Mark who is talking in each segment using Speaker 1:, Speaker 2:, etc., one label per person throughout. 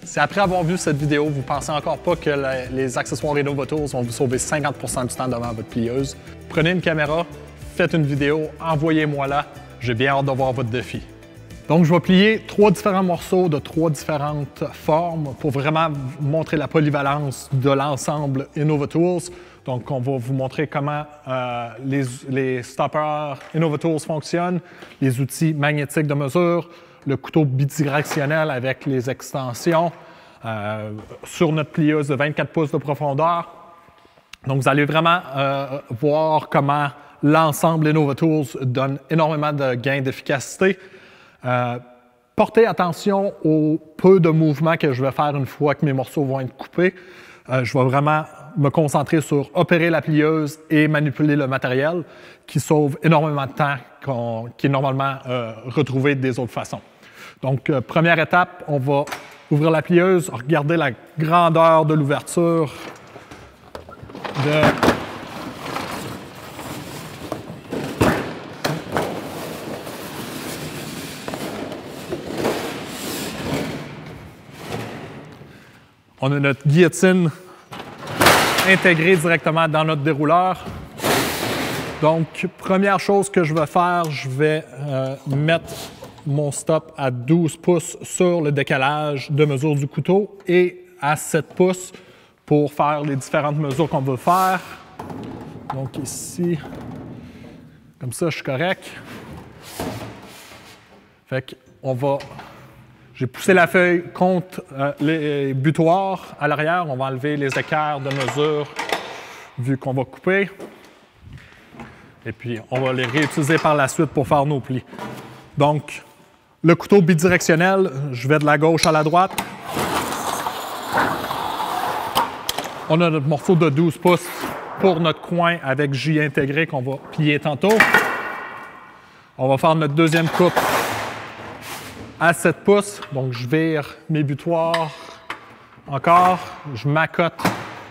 Speaker 1: Si après avoir vu cette vidéo, vous pensez encore pas que les accessoires InnovaTools vont vous sauver 50% du temps devant votre plieuse, prenez une caméra, faites une vidéo, envoyez-moi-la. J'ai bien hâte de voir votre défi. Donc, je vais plier 3 différents morceaux de 3 différentes formes pour vraiment vous montrer la polyvalence de l'ensemble InnovaTools. Donc, on va vous montrer comment les stoppers InnovaTools fonctionnent, les outils magnétiques de mesure, le couteau bidirectionnel avec les extensions sur notre plieuse de 24 pouces de profondeur. Donc, vous allez vraiment voir comment l'ensemble InnovaTools donne énormément de gains d'efficacité. Portez attention au peu de mouvements que je vais faire une fois que mes morceaux vont être coupés. Je vais vraiment me concentrer sur opérer la plieuse et manipuler le matériel qui sauve énormément de temps qui est normalement retrouvé des autres façons. Donc, première étape, on va ouvrir la plieuse, regarder la grandeur de l'ouverture On a notre guillotine intégrée directement dans notre dérouleur. Donc, première chose que je vais faire, je vais mettre mon stop à 12 pouces sur le décalage de mesure du couteau et à 7 pouces pour faire les différentes mesures qu'on veut faire. Donc ici, comme ça, je suis correct. Fait qu'on va... J'ai poussé la feuille contre les butoirs à l'arrière. On va enlever les écarts de mesure vu qu'on va couper. Et puis, on va les réutiliser par la suite pour faire nos plis. Donc, le couteau bidirectionnel, je vais de la gauche à la droite. On a notre morceau de 12 pouces pour notre coin avec J intégré qu'on va plier tantôt. On va faire notre deuxième coupe à 7 pouces. Donc, je vire mes butoirs encore. Je m'accote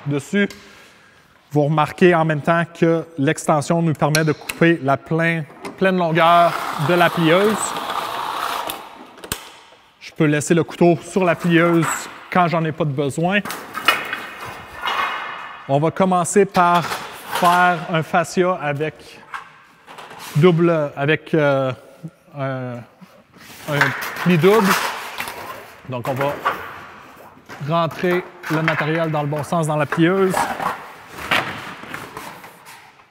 Speaker 1: dessus. Vous remarquez en même temps que l'extension nous permet de couper la pleine longueur de la plieuse. Je peux laisser le couteau sur la plieuse quand j'en ai pas de besoin. On va commencer par faire un fascia avec un pli double. Donc, on va rentrer le matériel dans le bon sens dans la plieuse.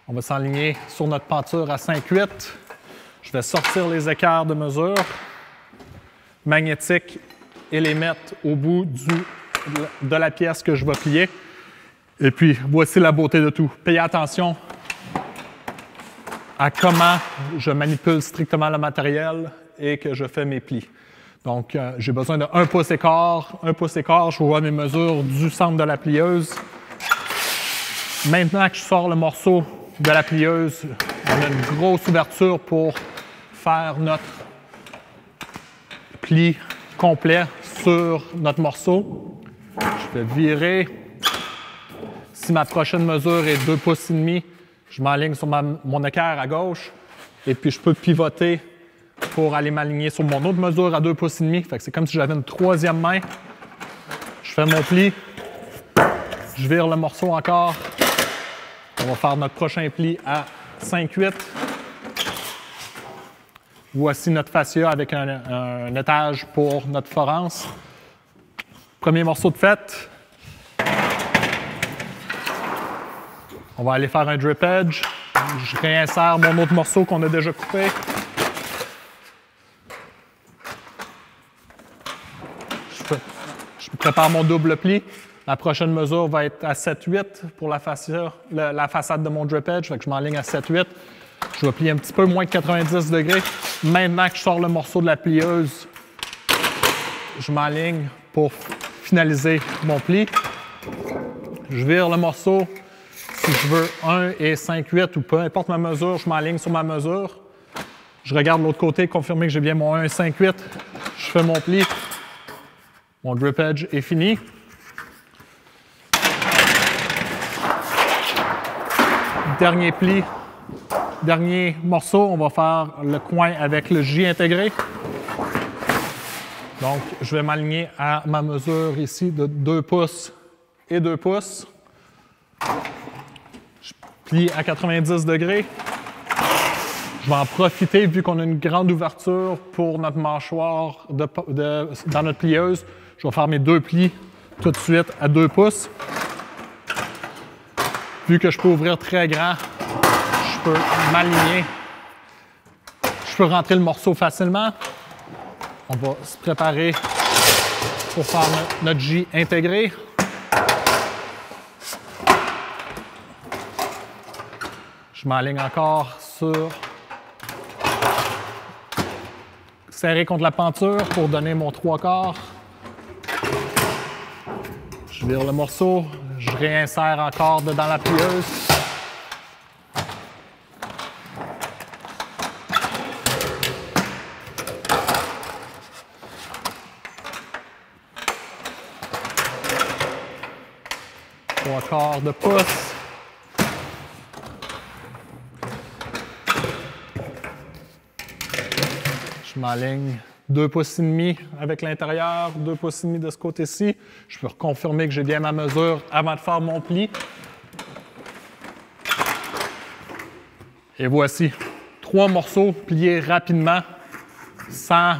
Speaker 1: On va s'aligner sur notre penture à 5/8. Je vais sortir les écarts de mesure magnétiques et les mettre au bout de la pièce que je vais plier. Et puis, voici la beauté de tout. Payez attention à comment je manipule strictement le matériel et que je fais mes plis. Donc, j'ai besoin de 1 pouce écart. 1 pouce écart, je vois mes mesures du centre de la plieuse. Maintenant que je sors le morceau de la plieuse, on a une grosse ouverture pour faire notre pli complet sur notre morceau. Je vais virer. Si ma prochaine mesure est 2 pouces et demi, je m'aligne sur mon équerre à gauche et puis je peux pivoter pour aller m'aligner sur mon autre mesure à 2 pouces et demi. Fait que c'est comme si j'avais une troisième main. Je fais mon pli. Je vire le morceau encore. On va faire notre prochain pli à 5/8. Voici notre fascia avec un étage pour notre forance. Premier morceau de fait. On va aller faire un drip edge. Je réinsère mon autre morceau qu'on a déjà coupé. Je prépare mon double pli. La prochaine mesure va être à 7/8 pour la façade de mon drip edge. Fait que je m'enligne à 7/8. Je vais plier un petit peu moins de 90 degrés. Maintenant que je sors le morceau de la plieuse, je m'enligne pour finaliser mon pli. Je vire le morceau. Si je veux 1 et 5/8 ou peu importe ma mesure, je m'enligne sur ma mesure. Je regarde l'autre côté, confirmer que j'ai bien mon 1 et 5/8. Je fais mon pli. Mon drip edge est fini. Dernier pli, dernier morceau, on va faire le coin avec le J intégré. Donc, je vais m'aligner à ma mesure ici de 2 pouces et 2 pouces. Je plie à 90 degrés. Je vais en profiter, vu qu'on a une grande ouverture pour notre mâchoire dans notre plieuse. Je vais faire mes 2 plis tout de suite à 2 pouces. Vu que je peux ouvrir très grand, je peux m'aligner. Je peux rentrer le morceau facilement. On va se préparer pour faire notre J intégré. Je m'aligne encore sur serré contre la peinture pour donner mon 3/4. Je vire le morceau, je réinsère encore dans la plieuse. Trois-quarts de pouce. Je m'aligne 2 pouces et demi avec l'intérieur, 2 pouces et demi de ce côté-ci. Je peux reconfirmer que j'ai bien ma mesure avant de faire mon pli. Et voici 3 morceaux pliés rapidement, sans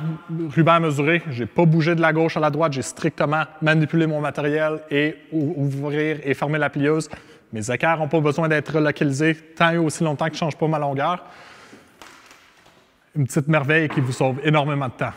Speaker 1: ruban mesuré. Je n'ai pas bougé de la gauche à la droite, j'ai strictement manipulé mon matériel et ouvrir et fermer la plieuse. Mes écarts n'ont pas besoin d'être localisés tant et aussi longtemps que je ne change pas ma longueur. Une petite merveille qui vous sauve énormément de temps.